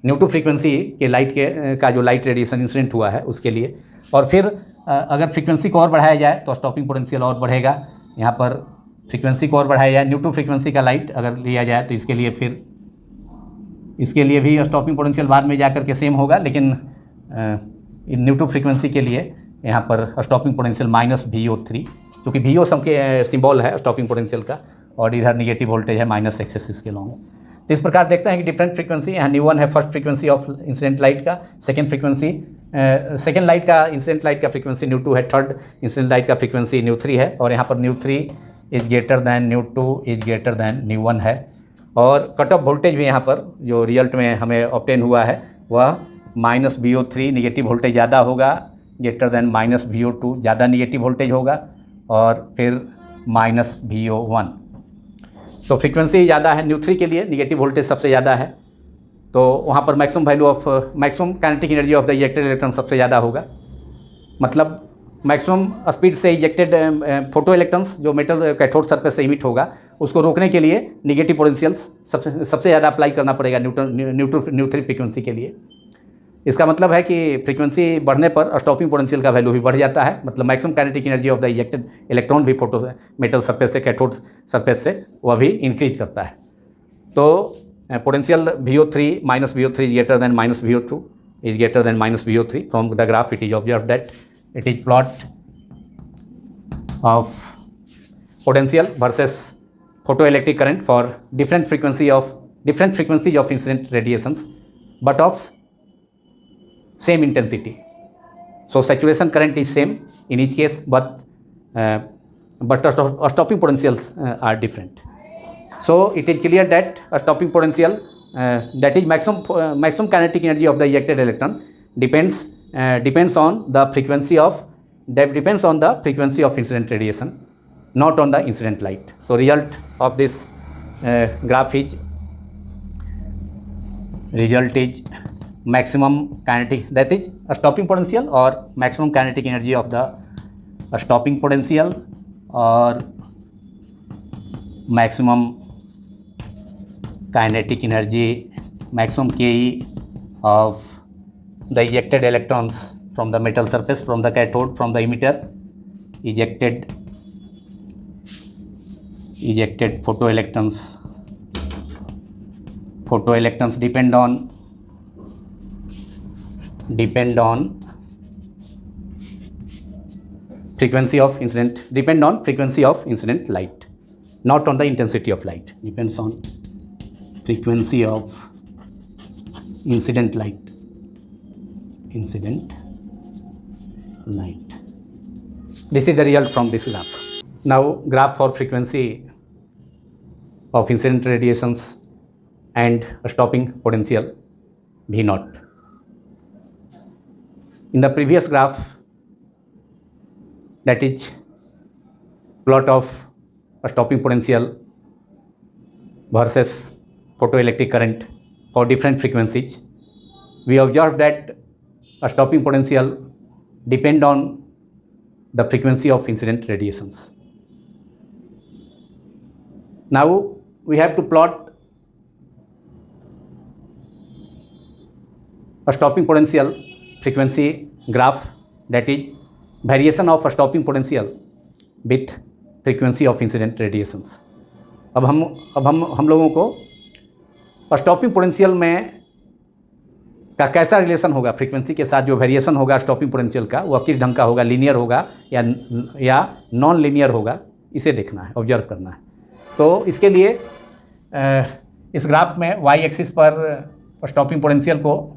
A: न्यू2 फ्रीक्वेंसी के लाइट के का जो लाइट रेडिएशन इंसिडेंट हुआ है उसके लिए। और फिर अगर फ्रीक्वेंसी को और बढ़ाया जाए तो स्टॉपिंग पोटेंशियल और बढ़ेगा। यहाँ पर फ्रीक्वेंसी को और बढ़ाया जाए, न्यू2 फ्रीक्वेंसी का लाइट अगर लिया जाए तो इसके लिए फिर इसके लिए भी स्टॉपिंग पोटेंशियल बाद में जाकर के सेम होगा, लेकिन न्यू2 फ्रीक्वेंसी के लिए यहाँ पर स्टॉपिंग पोटेंशियल -VO3, क्योंकि VO सबके सिंबल है स्टॉपिंग पोटेंशियल का, और इधर निगेटिव वोल्टेज है माइनस एक्सेस के लॉन्ग। तो इस प्रकार देखते हैं कि डिफरेंट फ्रीक्वेंसी, यहाँ न्यू1 है first frequency of incident light का, सेकेंड लाइट का इंसिडेंट लाइट का फ्रीक्वेंसी न्यू2 है, थर्ड इंसिडेंट लाइट का फ्रीक्वेंसी न्यू3 है, और यहाँ पर न्यू3 इज ग्रेटर दैन न्यू2 इज ग्रेटर दैन न्यू1 है। और कट ऑफ वोल्टेज भी यहाँ पर जो रिजल्ट में हमें ऑब्टेन हुआ है वह -VO3 निगेटिव वोल्टेज ज़्यादा होगा, ग्रेटर दैन -VO2 ज़्यादा निगेटिव वोल्टेज होगा, और फिर -VO1। तो फ्रीक्वेंसी ज़्यादा है न्यू3 के लिए, निगेटिव वोल्टेज सबसे ज़्यादा है, तो वहाँ पर maximum value of maximum kinetic energy of the ejected electron सबसे ज़्यादा होगा। मतलब मैक्सिमम स्पीड से इजेक्टेड फोटो इलेक्ट्रॉन्स जो मेटल कैथोड सरफेस से इमिट होगा उसको रोकने के लिए निगेटिव पोटेंशियल्स सबसे ज़्यादा अप्लाई करना पड़ेगा न्यू3 फ्रीक्वेंसी के लिए। इसका मतलब है कि फ्रीक्वेंसी बढ़ने पर स्टॉपिंग पोटेंशियल का वैल्यू भी बढ़ जाता है, मतलब maximum kinetic energy of the ejected electron भी फोटो मेटल सरफेस से कैथोड सरफेस से वह भी इंक्रीज करता है। तो potential VO3 -VO3 is greater then -VO2 is greater then -VO3। From the graph it is observe that it is plot of potential versus photoelectric current for different frequencies of incident radiations but of same intensity. So saturation current is same in each case, but stopping potentials are different. So it is clear that a stopping potential that is maximum kinetic energy of the ejected electron depends on the frequency of incident radiation, not on the incident light. So result of this graph is maximum kinetic, that is a stopping potential or maximum kinetic energy of the stopping potential or maximum kinetic energy, maximum Ke of the ejected electrons from the metal surface, from the cathode, from the emitter, ejected photoelectrons depend on frequency of incident light, not on the intensity of light. Depends on frequency of incident light. This is the result from this graph. Now graph for frequency of incident radiations and stopping potential V0. In the previous graph, that is plot of stopping potential versus photoelectric current for different frequencies, we observed that a stopping potential depend on the frequency of incident radiations. Now we have to plot a stopping potential frequency graph, that is variation of a stopping potential with frequency of incident radiations. अब हम लोगों को स्टॉपिंग पोटेंशियल में का कैसा रिलेशन होगा फ्रीक्वेंसी के साथ, जो वेरिएशन होगा स्टॉपिंग पोटेंशियल का वह किस ढंग का होगा, लीनियर होगा या नॉन लीनियर होगा, इसे देखना है, ऑब्जर्व करना है। तो इसके लिए इस ग्राफ में वाई एक्सिस पर स्टॉपिंग पोटेंशियल को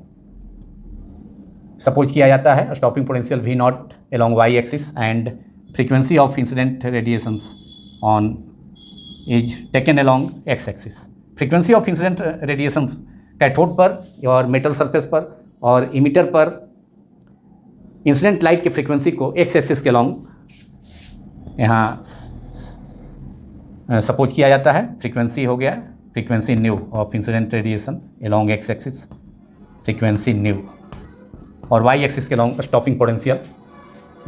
A: सपोज किया जाता है, stopping potential V0 along y axis and frequency of incident radiations on is taken along x axis. Frequency of incident radiation cathode पर और मेटल सरफेस पर और इमिटर पर इंसिडेंट लाइट की फ्रीक्वेंसी को एक्स एक्सिस के अलॉन्ग यहाँ सपोज किया जाता है। फ्रीक्वेंसी हो गया frequency new of incident radiation along x axis, frequency new, और वाई एक्सिस के अलॉन्ग स्टॉपिंग पोटेंशियल,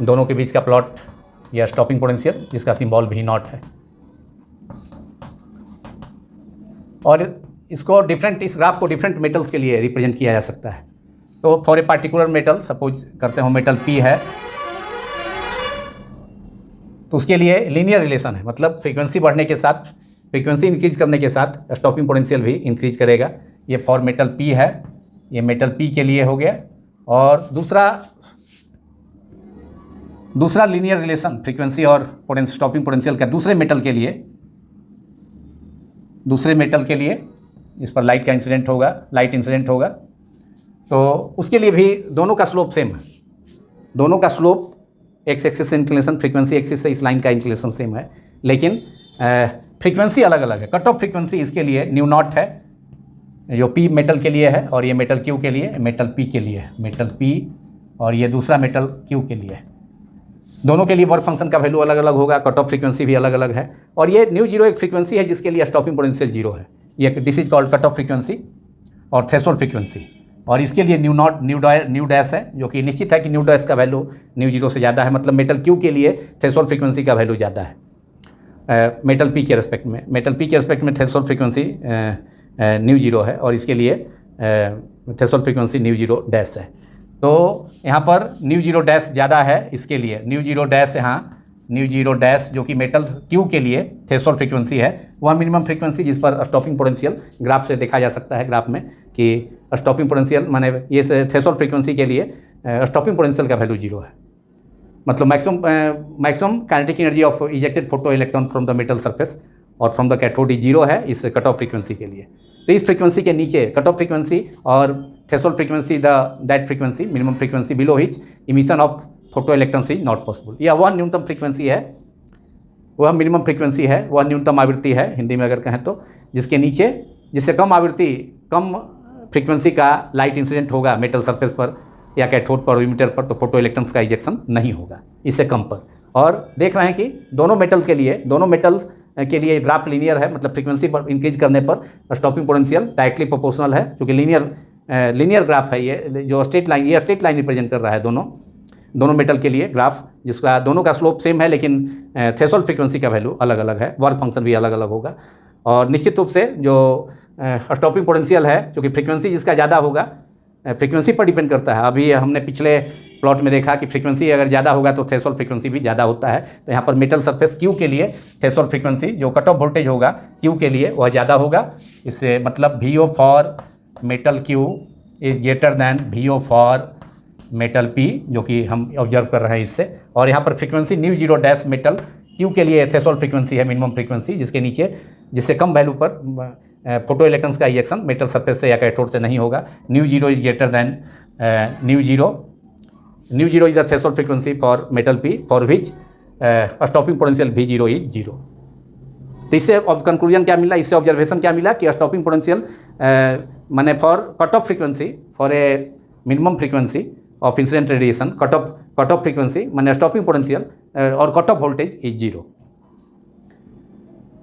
A: दोनों के बीच का प्लॉट या स्टॉपिंग पोटेंशियल जिसका सिंबल V0 है। और इसको डिफरेंट, इस ग्राफ को डिफरेंट मेटल्स के लिए रिप्रेजेंट किया जा सकता है। तो for a particular metal, suppose करते हो मेटल पी है, तो उसके लिए लीनियर रिलेशन है, मतलब फ्रीक्वेंसी बढ़ने के साथ, फ्रीक्वेंसी इंक्रीज करने के साथ स्टॉपिंग पोटेंशियल भी इंक्रीज करेगा। ये फॉर मेटल पी है, ये मेटल पी के लिए हो गया। और दूसरा लीनियर रिलेशन फ्रीक्वेंसी और स्टॉपिंग पोटेंशियल का दूसरे मेटल के लिए इस पर लाइट इंसिडेंट होगा, तो उसके लिए भी दोनों का स्लोप सेम है। दोनों का स्लोप एक्स एक्सिस से इंक्लिनेशन, फ्रीक्वेंसी एक्सिस से इस लाइन का इंक्लिनेशन सेम है, लेकिन फ्रीक्वेंसी अलग अलग है। कट ऑफ फ्रीक्वेंसी इसके लिए न्यू नॉट है, जो पी मेटल के लिए है, और ये मेटल क्यू के लिए, मेटल पी के लिए, मेटल पी, और ये दूसरा मेटल क्यू के लिए। दोनों के लिए वर्क फंक्शन का वैल्यू अलग अलग होगा, कट ऑफ फ्रीक्वेंसी भी अलग अलग है। और ये न्यू जीरो एक फ्रीक्वेंसी है जिसके लिए स्टॉपिंग पोटेंशियल जीरो है। ये this is called cut off frequency और थ्रेशोल्ड फ्रीक्वेंसी। और इसके लिए न्यू नॉट न्यू डैश है, जो कि निश्चित है कि न्यू डैश का वैल्यू न्यू जीरो से ज़्यादा है, मतलब मेटल क्यू के लिए थ्रेशोल्ड फ्रीक्वेंसी का वैल्यू ज़्यादा है मेटल पी के रेस्पेक्ट में। मेटल पी के रेस्पेक्ट में थ्रेशोल्ड फ्रीक्वेंसी न्यू जीरो है, और इसके लिए threshold frequency nu zero dash है। तो यहाँ पर न्यू जीरो डैश ज़्यादा है, इसके लिए न्यू जीरो डैश, यहाँ न्यू जीरो डैश जो कि मेटल क्यू के लिए थ्रेशोल्ड फ्रीक्वेंसी है, वह मिनिमम फ्रीक्वेंसी जिस पर स्टॉपिंग पोटेंशियल ग्राफ से देखा जा सकता है, ग्राफ में कि स्टॉपिंग पोटेंशियल माने ये थ्रेशोल्ड फ्रीक्वेंसी के लिए स्टॉपिंग पोटेंशियल का वैल्यू जीरो है, मतलब maximum kinetic energy of ejected photo electron from the metal surface और फ्रॉम द कैथोड जीरो है इस कट ऑफ फ्रीक्वेंसी के लिए। तो इस फ्रीक्वेंसी के नीचे कट ऑफ फ्रीक्वेंसी और threshold frequency, that frequency minimum frequency below hitch emission of photo electrons is not possible. यह वह न्यूनतम फ्रीक्वेंसी है, वह मिनिमम फ्रीक्वेंसी है, वह न्यूनतम आवृत्ति है हिंदी में अगर कहें तो, जिसके नीचे, जिससे कम आवृत्ति, कम फ्रीक्वेंसी का लाइट इंसिडेंट होगा मेटल सरफेस पर या कैथोड पर, इमिटर पर, तो फोटो इलेक्ट्रॉन्स का इजेक्शन नहीं होगा इससे कम पर। और देख रहे हैं कि दोनों मेटल के लिए ग्राफ लीनियर है, मतलब फ्रीक्वेंसी पर इंक्रीज करने पर स्टॉपिंग पोटेंशियल डायरेक्टली प्रोपोर्शनल है, क्योंकि लीनियर ग्राफ है। ये जो स्ट्रेट लाइन रिप्रेजेंट कर रहा है दोनों मेटल के लिए ग्राफ, जिसका दोनों का स्लोप सेम है, लेकिन थ्रेशोल्ड फ्रीक्वेंसी का वैल्यू अलग अलग है, वर्क फंक्शन भी अलग अलग होगा। और निश्चित रूप से जो स्टॉपिंग पोटेंशियल है, क्योंकि फ्रीक्वेंसी जिसका ज़्यादा होगा, फ्रीक्वेंसी पर डिपेंड करता है। अभी हमने पिछले प्लॉट में देखा कि फ्रीक्वेंसी अगर ज़्यादा होगा तो थ्रेशोल्ड फ्रीक्वेंसी भी ज़्यादा होता है। तो यहाँ पर मेटल सरफेस क्यू के लिए थ्रेशोल्ड फ्रीक्वेंसी, जो कट ऑफ वोल्टेज होगा क्यू के लिए, वह ज़्यादा होगा। इससे मतलब VO for metal Q is greater than VO for metal P, जो कि हम ऑब्जर्व कर रहे हैं इससे। और यहाँ पर frequency nu zero dash metal Q के लिए थ्रेशोल्ड फ्रीक्वेंसी है, मिनिमम फ्रीक्वेंसी, जिसके नीचे, जिससे कम वैल्यू पर फोटो इलेक्ट्रॉन्स का इजेक्शन मेटल सरफेस से या कैथोड से नहीं होगा। Mu zero is greater than nu zero is the threshold frequency for metal P for which stopping potential V0 is zero. तो इससे कंक्लूजन क्या मिला, इससे ऑब्जर्वेशन क्या मिला कि स्टॉपिंग पोटेंशियल माने for cut off frequency, for A minimum frequency of incident radiation, cut off frequency माने स्टॉपिंग पोटेंशियल और cut off voltage is zero.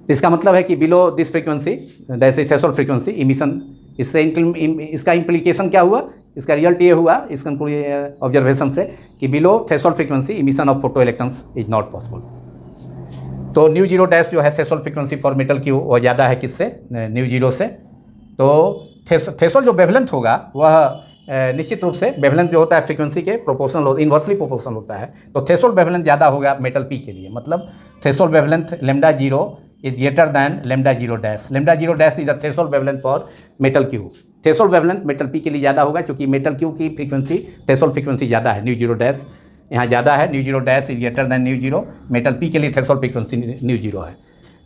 A: इसका मतलब है कि बिलो दिस फ्रीक्वेंसी, जैसे थ्रेशोल्ड फ्रीक्वेंसी इमिशन, इससे इसका इम्प्लीकेशन क्या हुआ, इसका रिजल्ट ये हुआ इस ऑब्जर्वेशन से कि below threshold frequency emission of photo electrons is not possible. तो न्यू जीरो डैश जो है threshold frequency for metal Q, वह ज़्यादा है किससे, न्यू जीरो से। तो थ्रेशोल्ड जो वेवलेंथ होगा वह निश्चित रूप से वेवलेंथ जो होता है फ्रीक्वेंसी के प्रोपोर्शनल, इन्वर्सली प्रोपोर्शनल होता है। तो थ्रेशोल्ड वेवलेंथ ज़्यादा होगा मेटल पी के लिए, मतलब threshold wavelength lambda zero is greater then lambda zero dash. Lambda zero dash is the threshold wavelength for metal Q. Threshold wavelength metal P के लिए ज़्यादा होगा, क्योंकि मेटल क्यू की फ्रीक्वेंसी, थ्रेशोल्ड फ्रीक्वेंसी ज़्यादा है, न्यू जीरो डैश यहाँ ज़्यादा है, nu zero dash is greater than nu zero. Metal P के लिए थ्रेशोल्ड फ्रीक्वेंसी न्यू जीरो है,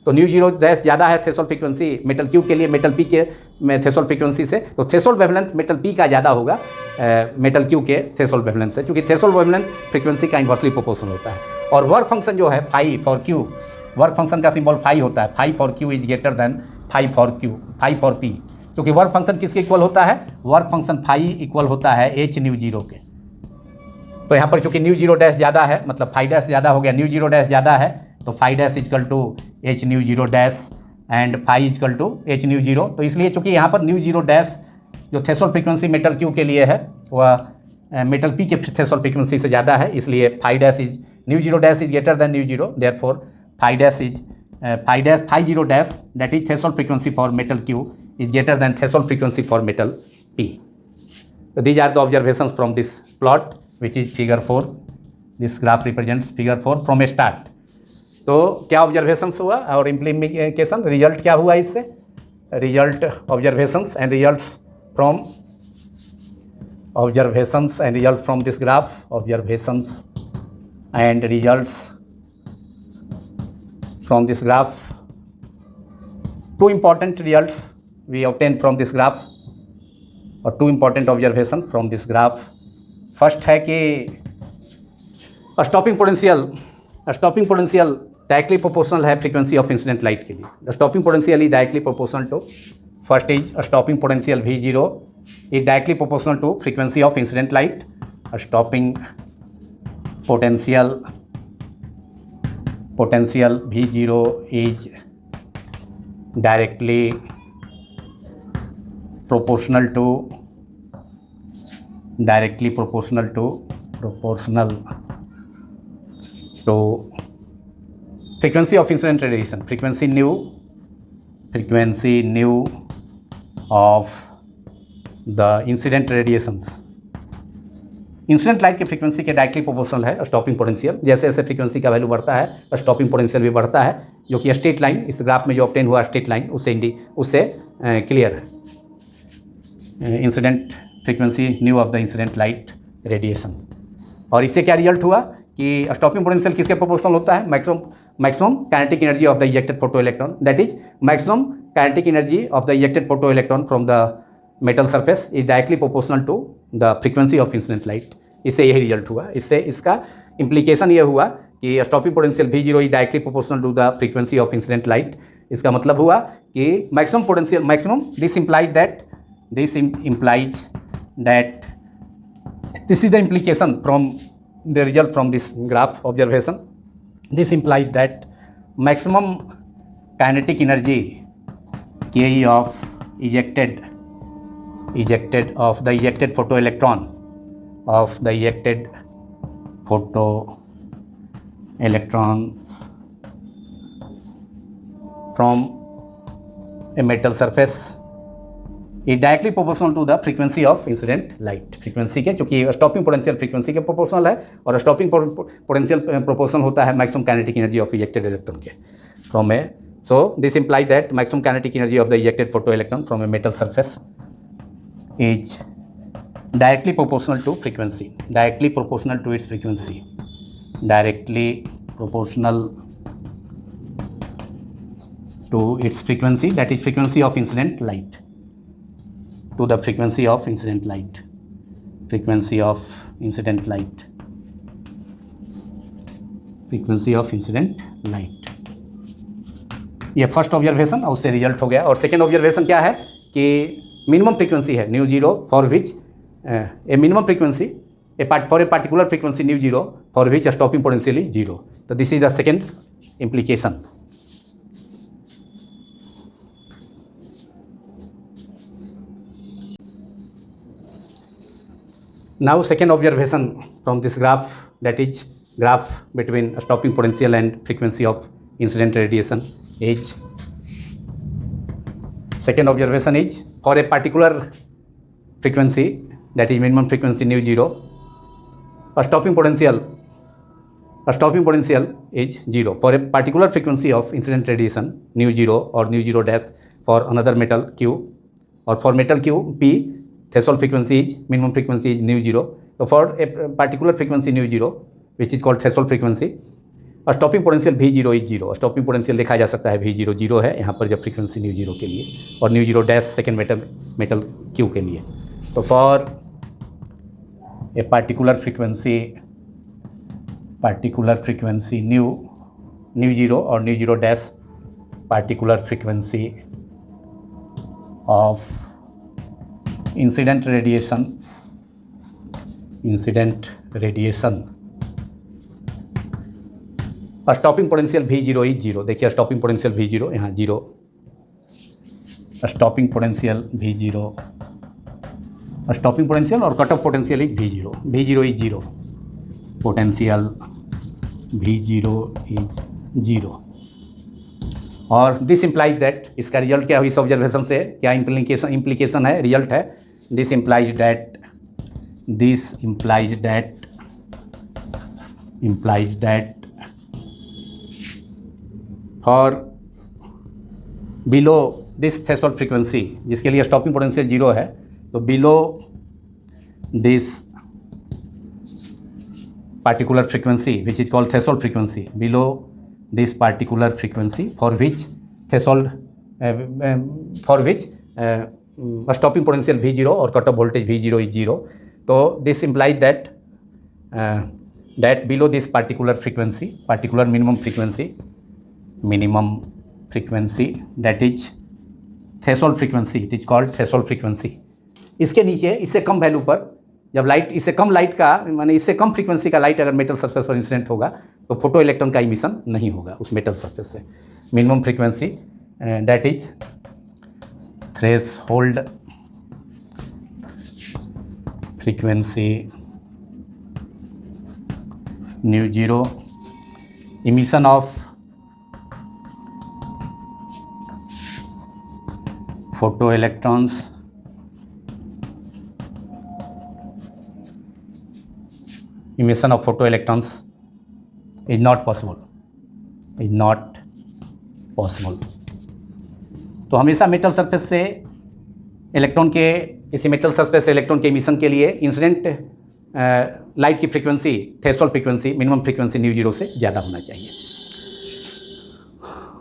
A: तो न्यू जीरो डैश ज़्यादा है थ्रेशोल्ड फ्रीक्वेंसी मेटल क्यू के लिए मेटल पी के में थ्रेशोल्ड फ्रीक्वेंसी से। तो थ्रेशोल्ड वेवलेंथ मेटल पी का ज़्यादा होगा मेटल क्यू के थ्रेशोल्ड वेवलेंथ से, क्योंकि थ्रेशोल्ड वेवलेंथ फ्रीक्वेंसी का इन्वर्सली प्रोपोर्शनल होता है। और वर्क फंक्शन जो है phi for Q, work function का सिंबल फाई होता है, phi for Q is greater than phi for P, क्योंकि वर्क फंक्शन किसके इक्वल होता है, वर्क फंक्शन फाई इक्वल होता है H न्यू जीरो के। तो यहाँ पर चूँकि न्यू जीरो डैश ज़्यादा है, मतलब फाई डैश ज़्यादा हो गया, न्यू जीरो डैश ज़्यादा है, तो phi dash equal to H nu zero dash and phi equal to H nu zero. तो इसलिए चूँकि यहाँ पर न्यू जीरो डैश जो थ्रेशोल्ड फ्रीक्वेंसी मेटल क्यू के लिए है वह मेटल पी के थ्रेशोल्ड फ्रीक्वेंसी से ज़्यादा है, इसलिए phi dash is nu zero dash is greater than nu zero, therefore phi dash is phi 0 dash, that is threshold frequency for metal Q, is greater than threshold frequency for metal P. So these are the observations from this plot, which is figure 4. This graph represents figure 4 from a start. तो क्या ऑब्जर्वेशंस हुआ और इम्प्लीमेंटेशन, रिजल्ट क्या हुआ इससे? Result observations and results from this graph, observations and results from this graph. Two important results we obtained from this graph, or two important observation from this graph. First है कि stopping potential directly proportional है frequency of incident light के लिए. The stopping potential is directly proportional to, first is stopping potential V0 is directly proportional to frequency of incident light. A stopping potential V0 is directly proportional to frequency of incident radiation, frequency nu of the incident radiations. Incident light की फ्रीक्वेंसी के डायरेक्टली प्रोपोर्शनल है स्टॉपिंग पोटेंशियल. जैसे जैसे फ्रीक्वेंसी का वैल्यू बढ़ता है स्टॉपिंग पोटेंशियल भी बढ़ता है, जो कि स्ट्रेट लाइन, इस ग्राफ में जो ऑब्टेन हुआ स्ट्रेट लाइन, उससे क्लियर है. Incident frequency new of the incident light radiation. और इससे क्या रिजल्ट हुआ कि स्टॉपिंग पोटेंशियल किसके प्रोपोर्शनल होता है? Maximum kinetic energy of the ejected photo electron, that is maximum kinetic energy of the ejected photo electron from the metal surface is directly proportional to the frequency of incident light. इससे यही रिजल्ट हुआ. इससे इसका इम्प्लीकेशन ये हुआ कि stopping potential V0 is directly proportional to the frequency of incident light. इसका मतलब हुआ कि maximum potential, maximum, this implies that this is the implication from the result from this graph observation. This implies that maximum kinetic energy Ke of ejected of the ejected photoelectrons from a metal surface is directly proportional to the frequency of incident light. Frequency के, चूँकि स्टॉपिंग पोटेंशियल फ्रीक्वेंसी के प्रोपोर्शनल है और स्टॉपिंग पोटेंशियल प्रोपोर्शनल होता है maximum kinetic energy of ejected electron के from A. So this implies that maximum kinetic energy of the ejected photoelectron from a metal surface is directly proportional to frequency, directly proportional to its frequency, directly proportional to its frequency, that is frequency of incident light, to the frequency of incident light, frequency of incident light, frequency of incident light. ये फर्स्ट ऑब्जर्वेशन और उससे रिजल्ट हो गया. और सेकेंड ऑब्जर्वेशन क्या है कि मिनिमम फ्रीक्वेंसी है nu zero for which a minimum frequency for a particular frequency nu zero for which stopping potential is zero. तो this is the second implication. Now second observation from this graph, that is graph between stopping potential and frequency of incident radiation is, second observation is for a particular frequency, that is minimum frequency nu zero, a stopping potential is zero for a particular frequency of incident radiation nu zero or nu zero dash for another metal Q, or for metal Q P threshold frequency is, minimum frequency is nu zero. So for a particular frequency nu zero which is called threshold frequency, stopping potential V0 is zero. Stopping potential देखा जा सकता है V0 जीरो है यहाँ पर जब फ्रीक्वेंसी न्यू जीरो के लिए, और nu zero dash second metal Q के लिए. तो for a particular frequency nu zero और nu zero dash particular frequency of incident radiation stopping potential V0 is zero. देखिए स्टॉपिंग पोटेंशियल V0 यहाँ zero, stopping potential V0, stopping potential और cut off potential is V0 is zero, potential V0 is zero. और दिस इम्प्लाइज दैट, इसका रिजल्ट क्या हुई इस ऑब्जर्वेशन से, क्या इम्प्लीकेशन है, रिजल्ट है, this implies that for below this threshold frequency, जिसके लिए स्टॉपिंग पोटेंशियल 0 है, तो below this particular frequency which is called threshold frequency, below this particular frequency for which stopping potential V0 और cut off voltage V0 is 0. तो this implies that below this particular minimum frequency that is threshold frequency, it is called threshold frequency. इसके नीचे इससे कम वैल्यू पर जब लाइट इससे कम लाइट का माने इससे कम फ्रीक्वेंसी का लाइट अगर मेटल सरफेस पर इंसिडेंट होगा तो फोटो इलेक्ट्रॉन का इमिशन नहीं होगा उस मेटल सरफेस से। Minimum frequency that is threshold frequency nu zero, emission of photo electrons emission of photoelectrons is not possible. तो हमेशा मेटल सरफेस से इलेक्ट्रॉन के इसी मेटल सरफेस से इलेक्ट्रॉन के इमिशन के लिए इंसिडेंट लाइट की frequency threshold frequency minimum frequency nu zero से ज़्यादा होना चाहिए।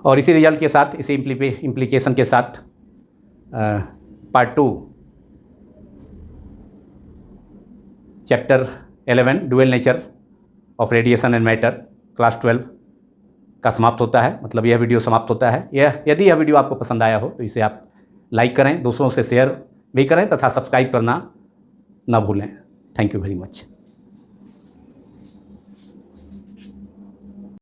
A: और इसी रिजल्ट के साथ, इसी इम्प्लीकेशन के साथ part 2 chapter 11 dual nature of radiation and matter class 12 का समाप्त होता है, मतलब यह वीडियो समाप्त होता है। यदि यह वीडियो आपको पसंद आया हो तो इसे आप लाइक करें, दूसरों से शेयर भी करें तथा सब्सक्राइब करना ना भूलें। Thank you very much.